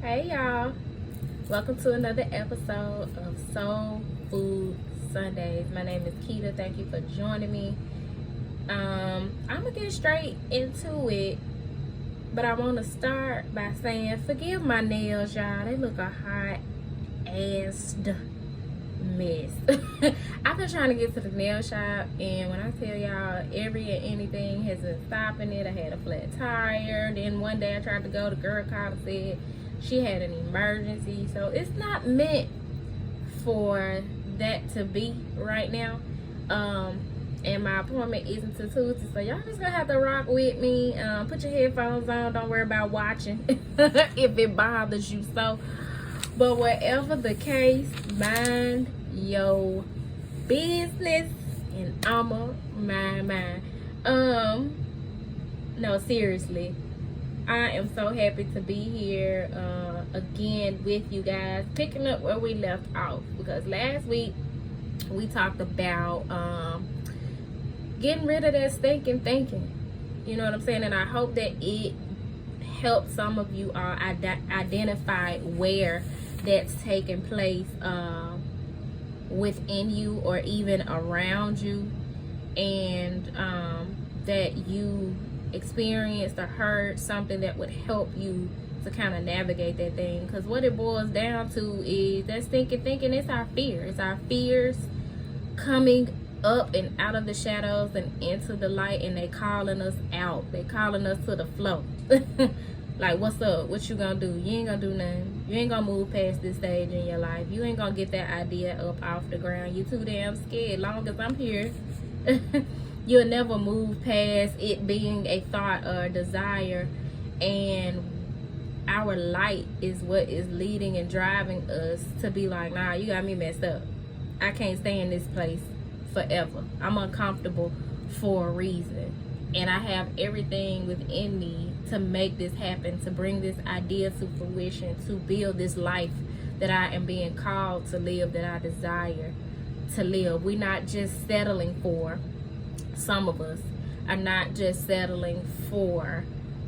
Hey y'all, welcome to another episode of Soul Food Sundays. My name is Keita. Thank you for joining me. I'm gonna get straight into it, but I want to start by saying forgive my nails, y'all. They look a hot ass mess. I've been trying to get to the nail shop, and when I tell y'all every and anything has been stopping it. I had a flat tire. Then one day I tried to go, the girl called and said she had an emergency. So it's not meant for that to be right now. And my appointment isn't until Tuesday, so y'all just gonna have to rock with me. Put your headphones on, don't worry about watching if it bothers you. So but whatever the case, mind your business, and I'ma mind mine. No, seriously, I am so happy to be here again with you guys, picking up where we left off, because last week we talked about getting rid of that stinking thinking. You know what I'm saying? And I hope that it helps some of you identify where that's taking place within you or even around you, and that you experienced or heard something that would help you to kind of navigate that thing. Because what it boils down to is that stinking thinking. It's our fear. It's our fears coming up and out of the shadows and into the light, and they calling us out. They calling us to the flow. Like, what's up? What you gonna do? You ain't gonna do nothing. You ain't gonna move past this stage in your life. You ain't gonna get that idea up off the ground. You too damn scared. Long as I'm here, you'll never move past it being a thought or a desire. And our light is what is leading and driving us to be like, nah, you got me messed up. I can't stay in this place forever. I'm uncomfortable for a reason. And I have everything within me to make this happen, to bring this idea to fruition, to build this life that I am being called to live, that I desire to live. We're not just settling for, some of us are not just settling for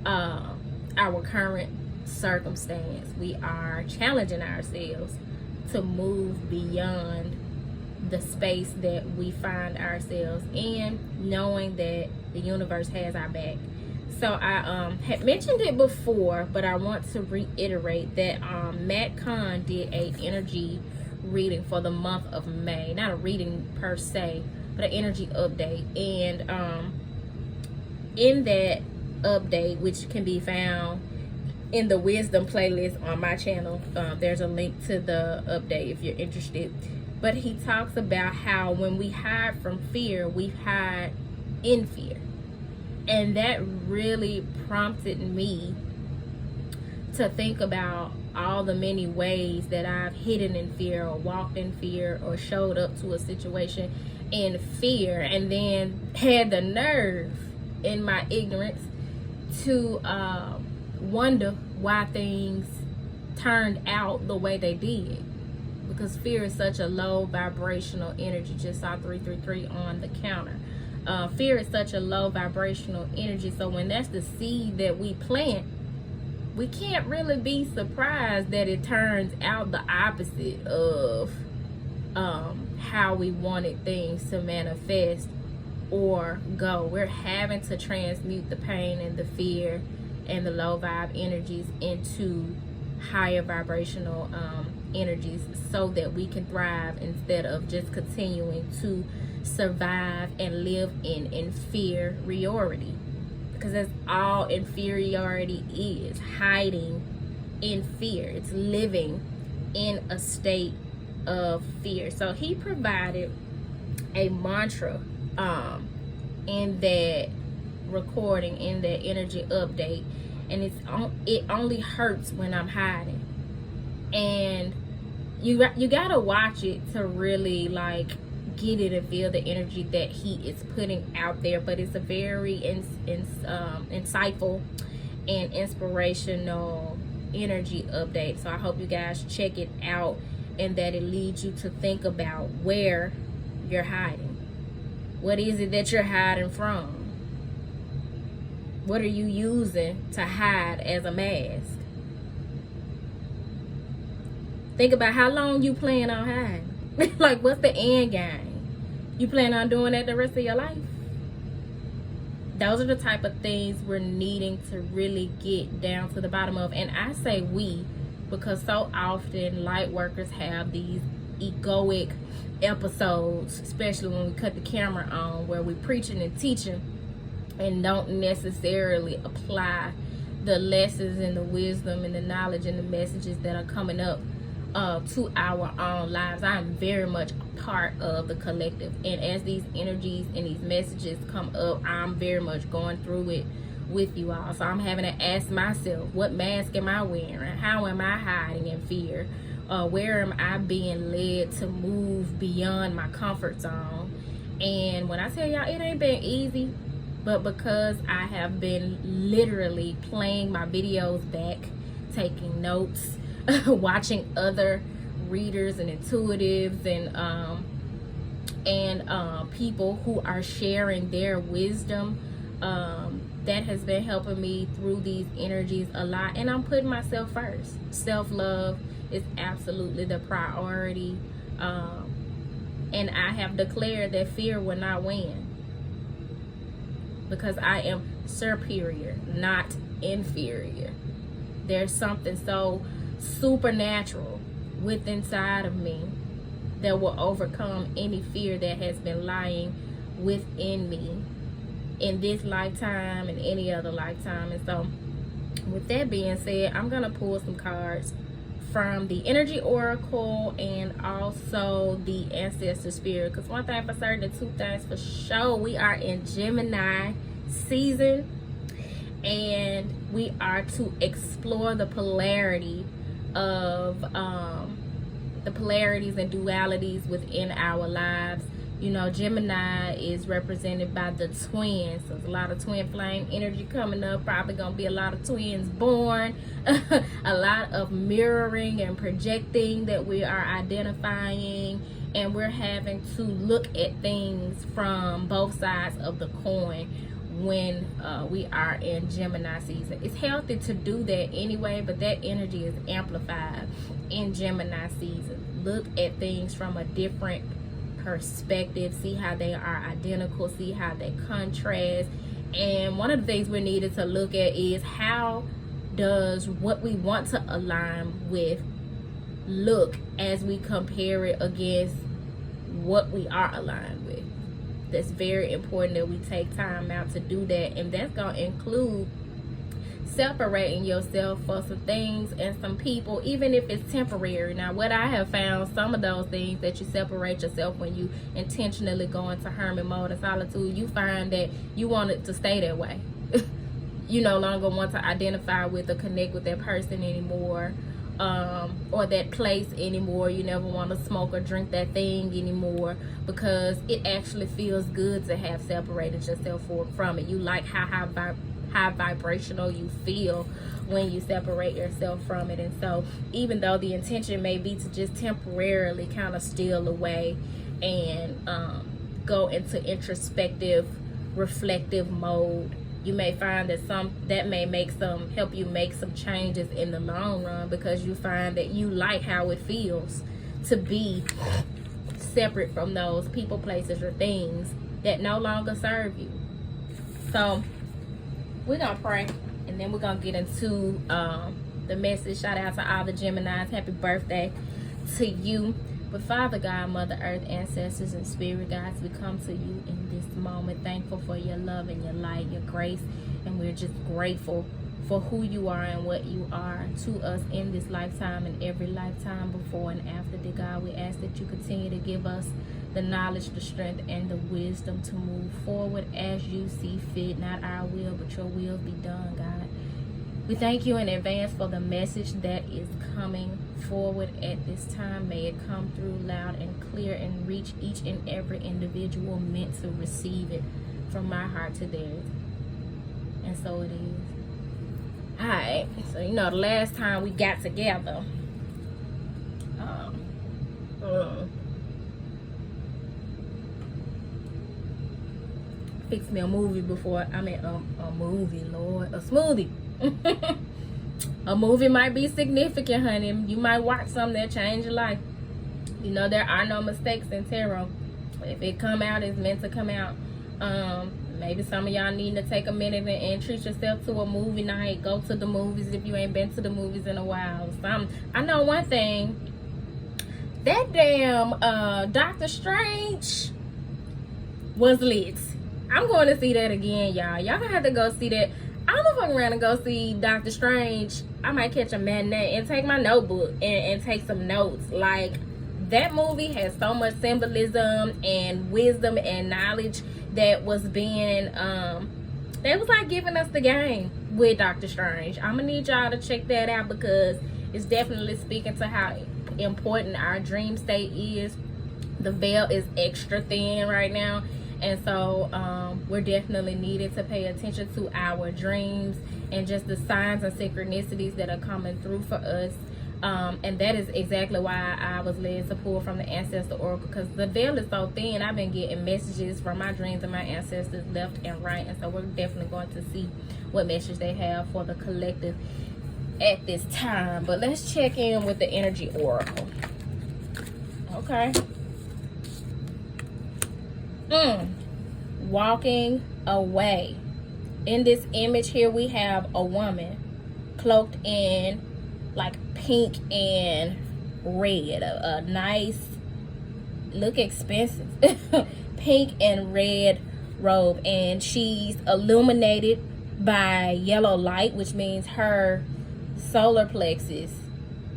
our current circumstance. We are challenging ourselves to move beyond the space that we find ourselves in, knowing that the universe has our back. So I had mentioned it before, but I want to reiterate that Matt Kahn did a energy reading for the month of May. Not a reading per se, but an energy update. And in that update, which can be found in the wisdom playlist on my channel, there's a link to the update if you're interested. But he talks about how when we hide from fear, we hide in fear. And that really prompted me to think about all the many ways that I've hidden in fear, or walked in fear, or showed up to a situation in fear, and then had the nerve in my ignorance to wonder why things turned out the way they did. Because fear is such a low vibrational energy. Just saw 333 on the counter. Fear is such a low vibrational energy. So when that's the seed that we plant, we can't really be surprised that it turns out the opposite of how we wanted things to manifest or go. We're having to transmute the pain and the fear and the low vibe energies into higher vibrational energies, so that we can thrive instead of just continuing to survive and live in inferiority. Because that's all inferiority is, hiding in fear. It's living in a state of fear. So he provided a mantra in that recording, in that energy update, and it only hurts when I'm hiding. And you gotta watch it to really like get it and feel the energy that he is putting out there. But it's a very insightful and inspirational energy update. So I hope you guys check it out, and that it leads you to think about where you're hiding. What is it that you're hiding from? What are you using to hide as a mask? Think about how long you plan on hiding. Like, what's the end game? You plan on doing that the rest of your life? Those are the type of things we're needing to really get down to the bottom of. And I say we, because so often light workers have these egoic episodes, especially when we cut the camera on, where we're preaching and teaching and don't necessarily apply the lessons and the wisdom and the knowledge and the messages that are coming up to our own lives. I'm very much a part of the collective, and as these energies and these messages come up, I'm very much going through it with you all. So I'm having to ask myself, what mask am I wearing? How am I hiding in fear? Where am I being led to move beyond my comfort zone? And when I tell y'all, it ain't been easy, but because I have been literally playing my videos back, taking notes, watching other readers and intuitives and people who are sharing their wisdom, that has been helping me through these energies a lot. And I'm putting myself first. Self-love is absolutely the priority, and I have declared that fear will not win, because I am superior, not inferior. There's something so supernatural within inside of me that will overcome any fear that has been lying within me in this lifetime and any other lifetime. And so with that being said, I'm gonna pull some cards from the energy oracle and also the ancestor spirit, because one thing for certain and two things for sure, we are in Gemini season, and we are to explore the polarity of the polarities and dualities within our lives. You know, Gemini is represented by the twins. So there's a lot of twin flame energy coming up. Probably gonna be a lot of twins born. A lot of mirroring and projecting that we are identifying, and we're having to look at things from both sides of the coin when we are in Gemini season. It's healthy to do that anyway, but that energy is amplified in Gemini season. Look at things from a different perspective, see how they are identical, see how they contrast. And one of the things we needed to look at is, how does what we want to align with look as we compare it against what we are aligned with. That's very important that we take time out to do that, and that's going to include separating yourself for some things and some people, even if it's temporary. Now, what I have found, some of those things that you separate yourself when you intentionally go into hermit mode and solitude, you find that you want it to stay that way. You no longer want to identify with or connect with that person anymore, or that place anymore. You never want to smoke or drink that thing anymore, because it actually feels good to have separated yourself from it. You like how high vibrational you feel when you separate yourself from it. And so even though the intention may be to just temporarily kind of steal away and go into introspective, reflective mode, you may find that may help you make some changes in the long run, because you find that you like how it feels to be separate from those people, places, or things that no longer serve you. So we're gonna pray, and then we're gonna get into the message. Shout out to all the Geminis. Happy birthday to you. But Father God, Mother Earth, ancestors, and spirit guides, we come to you in this moment, thankful for your love and your light, your grace, and we're just grateful for who you are and what you are to us in this lifetime and every lifetime before and after. Dear God, we ask that you continue to give us the knowledge, the strength, and the wisdom to move forward as you see fit. Not our will, but your will be done, God. We thank you in advance for the message that is coming forward at this time. May it come through loud and clear and reach each and every individual meant to receive it, from my heart to theirs. And so it is. Alright, so you know, the last time we got together, fix me a movie before, a movie, Lord, a smoothie. A movie might be significant, honey. You might watch something that change your life. You know, there are no mistakes in tarot. If it come out, it's meant to come out. Maybe some of y'all need to take a minute and treat yourself to a movie night. Go to the movies if you ain't been to the movies in a while. I know one thing. That damn Doctor Strange was lit. I'm going to see that again, y'all. Y'all gonna have to go see that. I'm gonna fuck around and go see Doctor Strange. I might catch a matinee and take my notebook and take some notes. Like, that movie has so much symbolism and wisdom and knowledge that was being they was like giving us the game with Doctor Strange. I'm gonna need y'all to check that out because it's definitely speaking to how important our dream state is. The veil is extra thin right now, and so we're definitely needed to pay attention to our dreams and just the signs and synchronicities that are coming through for us. And that is exactly why I was led to pull from the Ancestor Oracle, because the veil is so thin. I've been getting messages from my dreams and my ancestors left and right, and so we're definitely going to see what message they have for the collective at this time. But let's check in with the Energy Oracle. Okay. Walking away. In this image here, we have a woman cloaked in like pink and red, a nice, look expensive, pink and red robe, and she's illuminated by yellow light, which means her solar plexus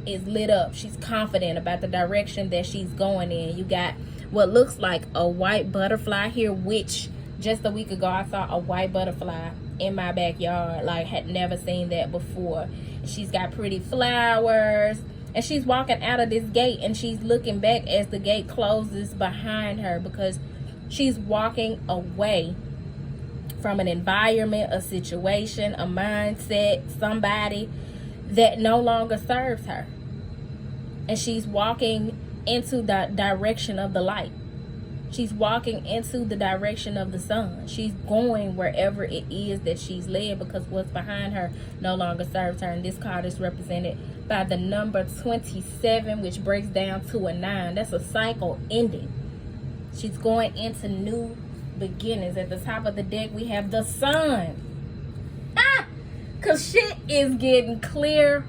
is lit up. She's confident about the direction that she's going in. You got what looks like a white butterfly here, which just a week ago I saw a white butterfly in my backyard. Like, had never seen that before. She's got pretty flowers, and she's walking out of this gate, and she's looking back as the gate closes behind her, because she's walking away from an environment, a situation, a mindset, somebody that no longer serves her. And she's walking into the direction of the light. She's walking into the direction of the sun. She's going wherever it is that she's led, because what's behind her no longer serves her. And this card is represented by the number 27, which breaks down to a 9. That's a cycle ending. She's going into new beginnings. At the top of the deck, we have the sun. Because shit is getting clearer.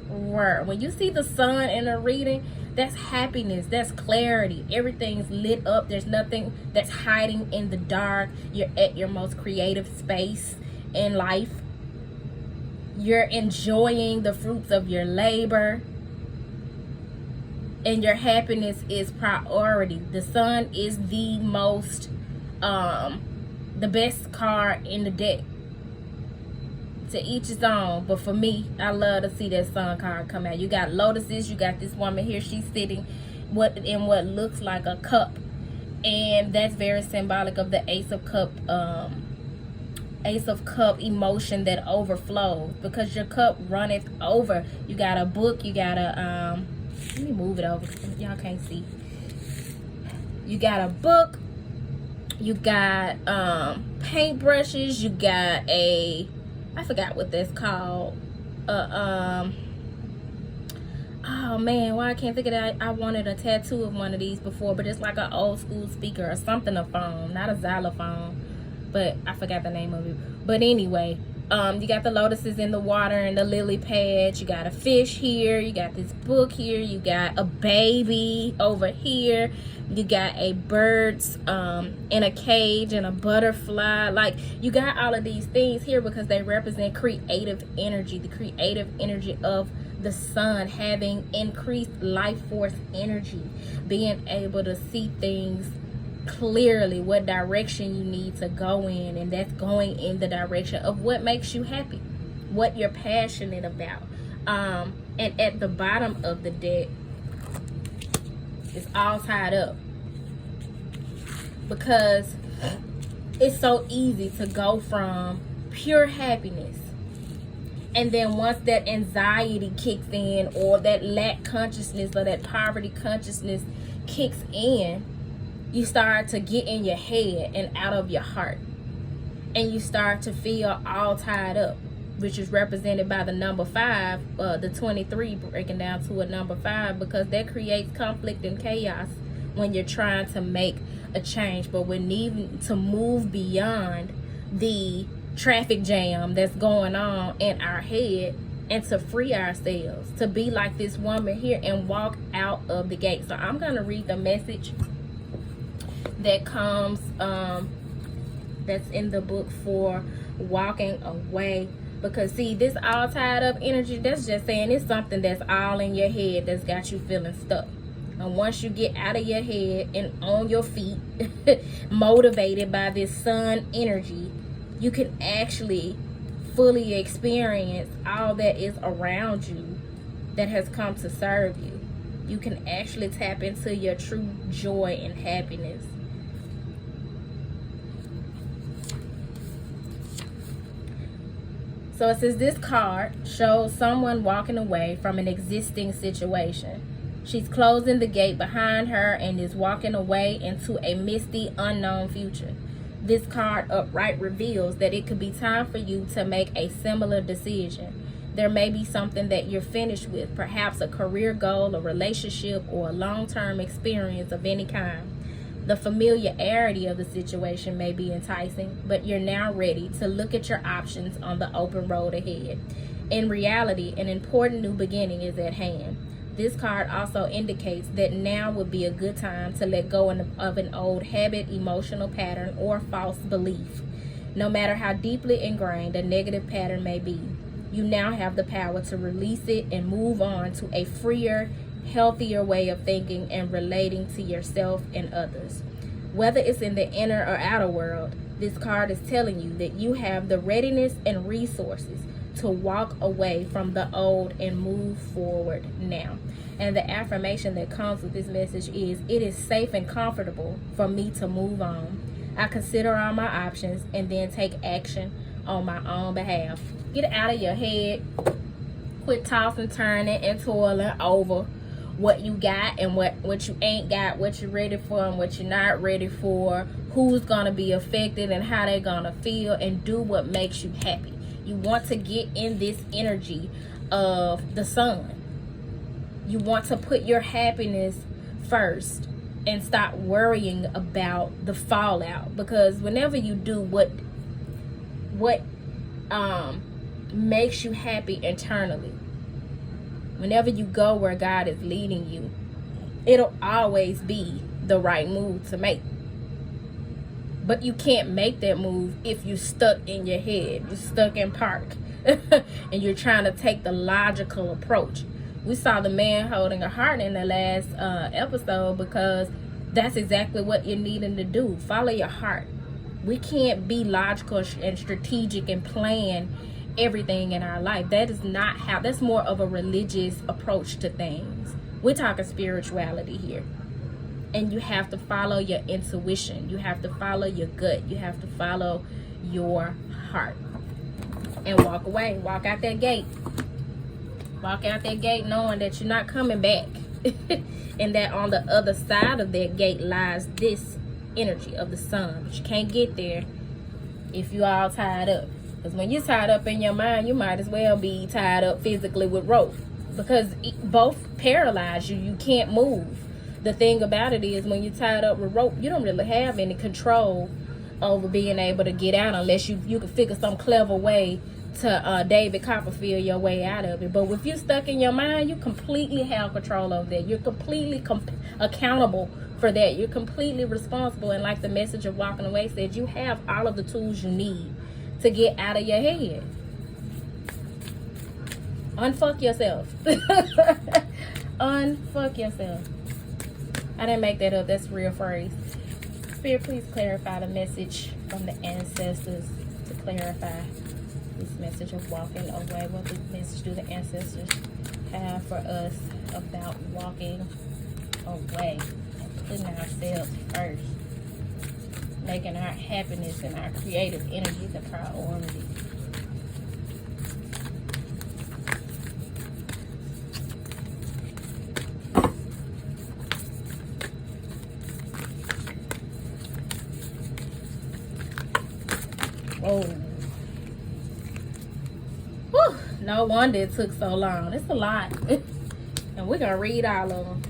When you see the sun in a reading, that's happiness, that's clarity. Everything's lit up. There's nothing that's hiding in the dark. You're at your most creative space in life. You're enjoying the fruits of your labor, and your happiness is priority. The sun is the most the best card in the deck. To each his own, but for me, I love to see that sun card come out. You got lotuses. You got this woman here. She's sitting in what looks like a cup, and that's very symbolic of the Ace of Cup emotion that overflows, because your cup runneth over. You got a book. You got a let me move it over, y'all can't see. You got a book. You got paintbrushes. You got I forgot what that's called. Oh man, why I can't think of that. I wanted a tattoo of one of these before, but it's like an old school speaker or something, a phone, not a xylophone, but I forgot the name of it. But anyway, you got the lotuses in the water and the lily pads. You got a fish here. You got this book here. You got a baby over here. You got a birds in a cage and a butterfly. Like, you got all of these things here because they represent creative energy, the creative energy of the sun, having increased life force energy, being able to see things clearly, what direction you need to go in, and that's going in the direction of what makes you happy, what you're passionate about. And at the bottom of the deck, it's all tied up, because it's so easy to go from pure happiness, and then once that anxiety kicks in, or that lack consciousness, or that poverty consciousness kicks in, you start to get in your head and out of your heart, and you start to feel all tied up. which is represented by the number 5, the 23 breaking down to a number 5, because that creates conflict and chaos when you're trying to make a change. But we're needing to move beyond the traffic jam that's going on in our head and to free ourselves, to be like this woman here and walk out of the gate. So I'm going to read the message that comes that's in the book for walking away, because see, this all tied up energy, that's just saying it's something that's all in your head that's got you feeling stuck. And once you get out of your head and on your feet motivated by this sun energy, you can actually fully experience all that is around you that has come to serve you. You can actually tap into your true joy and happiness. So it says this card shows someone walking away from an existing situation. She's closing the gate behind her and is walking away into a misty, unknown future. This card upright reveals that it could be time for you to make a similar decision. There may be something that you're finished with, perhaps a career goal, a relationship, or a long-term experience of any kind. The familiarity of the situation may be enticing, but you're now ready to look at your options on the open road ahead. In reality, an important new beginning is at hand. This card also indicates that now would be a good time to let go of an old habit, emotional pattern, or false belief. No matter how deeply ingrained a negative pattern may be, you now have the power to release it and move on to a freer, healthier way of thinking and relating to yourself and others. Whether it's in the inner or outer world, this card is telling you that you have the readiness and resources to walk away from the old and move forward now. And the affirmation that comes with this message is, it is safe and comfortable for me to move on. I consider all my options and then take action on my own behalf. Get out of your head. Quit tossing, turning, and toiling over what you got and what you ain't got, what you're ready for and what you're not ready for, who's going to be affected and how they're going to feel, and do what makes you happy. You want to get in this energy of the sun. You want to put your happiness first and stop worrying about the fallout, because whenever you do what makes you happy internally, whenever you go where God is leading you, it'll always be the right move to make. But you can't make that move if you're stuck in your head. You're stuck in park. And you're trying to take the logical approach. We saw the man holding a heart in the last episode, because that's exactly what you're needing to do. Follow your heart. We can't be logical and strategic and plan everything in our life. That is not how. That's more of a religious approach to things. We're talking spirituality here. And you have to follow your intuition. You have to follow your gut. You have to follow your heart. And walk away. Walk out that gate. Walk out that gate knowing that you're not coming back. And that on the other side of that gate lies this energy of the sun. But you can't get there if you all tied up. Because when you're tied up in your mind, you might as well be tied up physically with rope. Because both paralyze you. You can't move. The thing about it is, when you're tied up with rope, you don't really have any control over being able to get out unless you can figure some clever way to David Copperfield your way out of it. But if you're stuck in your mind, you completely have control over that. You're completely accountable for that. You're completely responsible. And like the message of walking away said, you have all of the tools you need to get out of your head. Unfuck yourself. Unfuck yourself. I didn't make that up. That's a real phrase. Spirit, please clarify the message from the ancestors to clarify this message of walking away. What message do the ancestors have for us about walking away and putting ourselves first, making our happiness and our creative energy the priority? Oh, No wonder it took so long. It's a lot. And we're going to read all of them.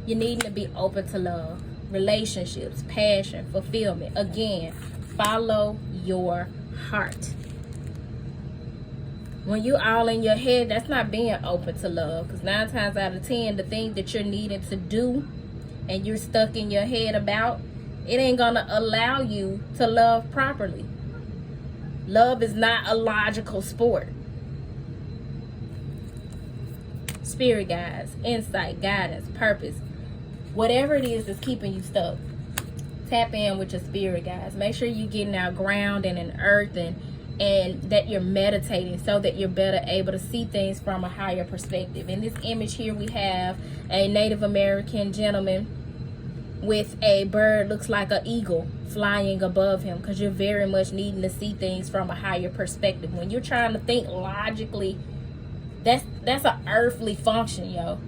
You need to be open to love, relationships, passion, fulfillment. Again, follow your heart. When you all in your head, that's not being open to love. Because 9 times out of 10, the thing that you're needing to do and you're stuck in your head about, it ain't going to allow you to love properly. Love is not a logical sport. Spirit guides, insight, guidance, purpose. Whatever it is that's keeping you stuck, tap in with your spirit guides. Make sure you're getting out grounded and earthing, and that you're meditating so that you're better able to see things from a higher perspective. In this image here, we have a Native American gentleman with a bird, looks like an eagle, flying above him, because you're very much needing to see things from a higher perspective. When you're trying to think logically, that's an earthly function, yo.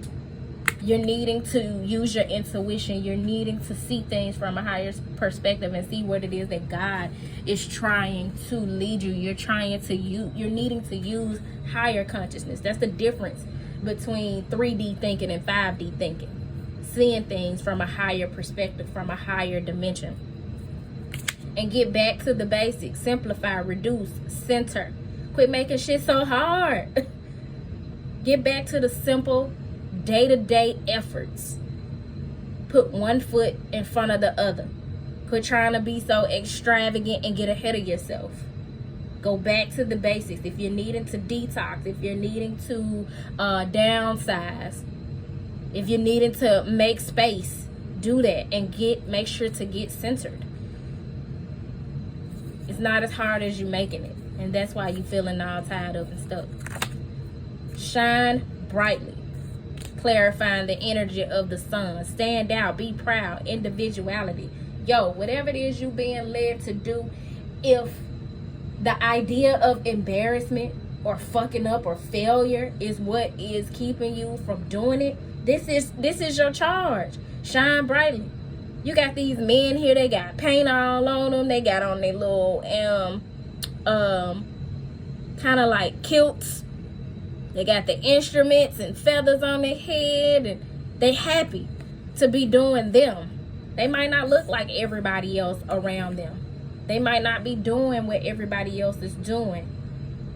You're needing to use your intuition. You're needing to see things from a higher perspective and see what it is that God is trying to lead you. You're needing to use higher consciousness. That's the difference between 3D thinking and 5D thinking. Seeing things from a higher perspective, from a higher dimension. And get back to the basics. Simplify, reduce, center. Quit making shit so hard. Get back to the simple day-to-day efforts. Put one foot in front of the other. Quit trying to be so extravagant and get ahead of yourself. Go back to the basics. If you're needing to detox, if you're needing to downsize, if you're needing to make space, do that and make sure to get centered. It's not as hard as you're making it, and that's why you're feeling all tied up and stuck. Shine brightly. Clarifying the energy of the sun. Stand out, be proud, individuality. Yo, whatever it is you being led to do, if the idea of embarrassment or fucking up or failure is what is keeping you from doing it, this is your charge. Shine brightly. You got these men here, they got paint all on them, they got on their little kind of like kilts. They got the instruments and feathers on their head, and they happy to be doing them. They might not look like everybody else around them. They might not be doing what everybody else is doing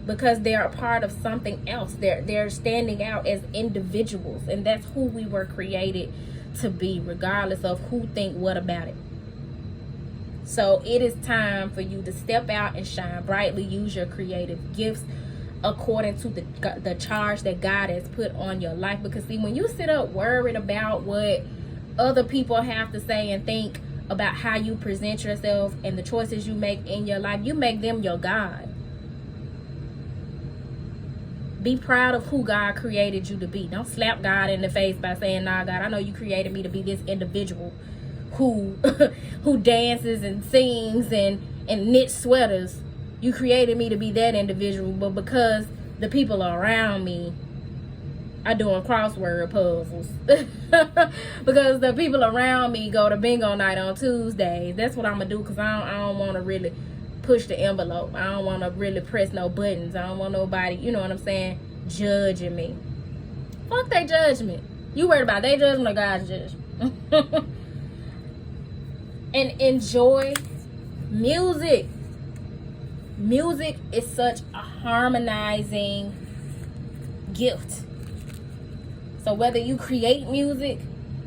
because they're a part of something else. They're standing out as individuals, and that's who we were created to be, regardless of who think what about it. So it is time for you to step out and shine brightly. Use your creative gifts according to the charge that God has put on your life. Because see, when you sit up worried about what other people have to say and think about how you present yourself and the choices you make in your life, you make them your God. Be proud of who God created you to be. Don't slap God in the face by saying, nah, God, I know you created me to be this individual who who dances and sings and knits sweaters. You created me to be that individual, but because the people around me are doing crossword puzzles, because the people around me go to bingo night on Tuesdays, that's what I'm going to do, because I don't want to really push the envelope. I don't want to really press no buttons. I don't want nobody, you know what I'm saying, judging me. Fuck their judgment. You worried about their judgment or God's judgment? And enjoy music. Music is such a harmonizing gift. So whether you create music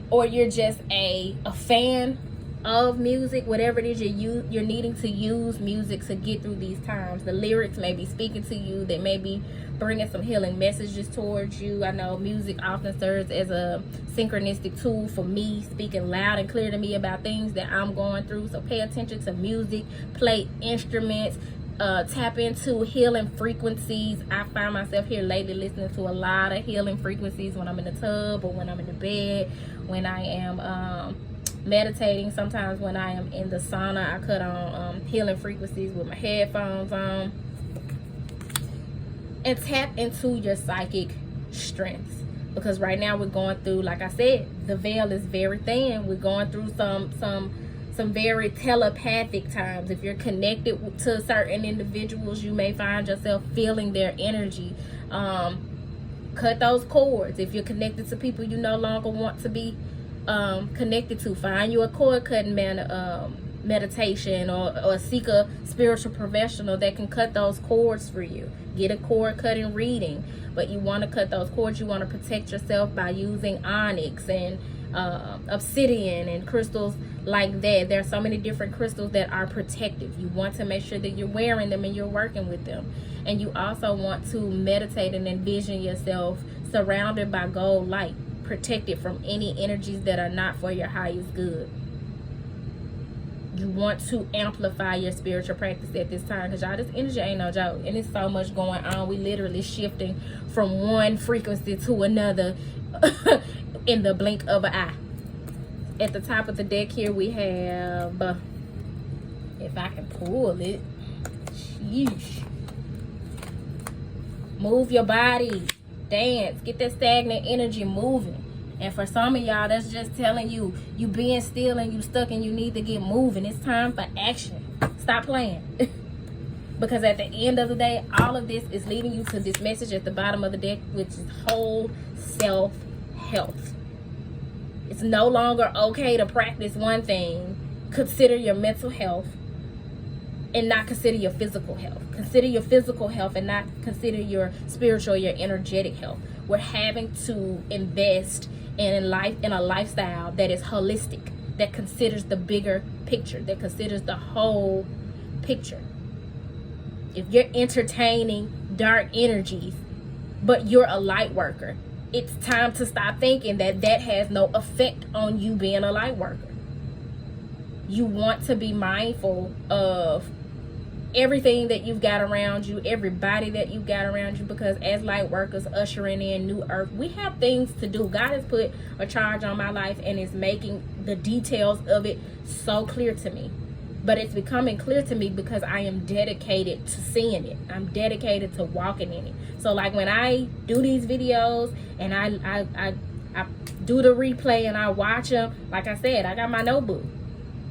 or you're just a fan of music, whatever it is you're needing to use music to get through these times. The lyrics may be speaking to you. They may be bringing some healing messages towards you. I know music often serves as a synchronistic tool for me, speaking loud and clear to me about things that I'm going through. So pay attention to music, play instruments, tap into healing frequencies. I find myself here lately listening to a lot of healing frequencies when I'm in the tub or when I'm in the bed, when I am meditating. Sometimes when I am in the sauna, I cut on healing frequencies with my headphones on. And tap into your psychic strengths, because right now we're going through, like I said, the veil is very thin. We're going through some some very telepathic times. If you're connected to certain individuals, you may find yourself feeling their energy. Cut those cords. If you're connected to people you no longer want to be connected to, find you a cord cutting meditation, or seek a spiritual professional that can cut those cords for you. Get a cord cutting reading. But you want to cut those cords, you want to protect yourself by using onyx and obsidian and crystals like that. There are so many different crystals that are protective. You want to make sure that you're wearing them and you're working with them. And you also want to meditate and envision yourself surrounded by gold light, protected from any energies that are not for your highest good. You want to amplify your spiritual practice at this time, because y'all, this energy ain't no joke, and it's so much going on. We literally shifting from one frequency to another in the blink of an eye. At the top of the deck here we have, if I can pull it, sheesh, move your body, dance, get that stagnant energy moving. And for some of y'all, that's just telling you, you being still and you stuck and you need to get moving. It's time for action. Stop playing. Because at the end of the day, all of this is leading you to this message at the bottom of the deck, which is whole self-health. It's no longer okay to practice one thing. Consider your mental health and not consider your physical health. Consider your physical health and not consider your spiritual, your energetic health. We're having to invest in a lifestyle that is holistic, that considers the bigger picture, that considers the whole picture. If you're entertaining dark energies, but you're a light worker, it's time to stop thinking that that has no effect on you being a light worker. You want to be mindful of everything that you've got around you, everybody that you've got around you, because as light workers ushering in new earth, we have things to do. God has put a charge on my life and is making the details of it so clear to me. But it's becoming clear to me because I am dedicated to seeing it. I'm dedicated to walking in it. So like when I do these videos and I do the replay and I watch them, like I said, I got my notebook.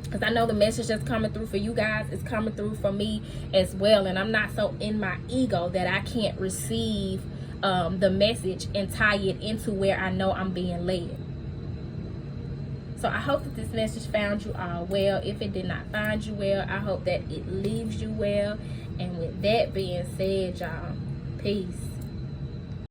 Because I know the message that's coming through for you guys is coming through for me as well. And I'm not so in my ego that I can't receive the message and tie it into where I know I'm being led. So I hope that this message found you all well. If it did not find you well, I hope that it leaves you well. And with that being said, y'all, peace.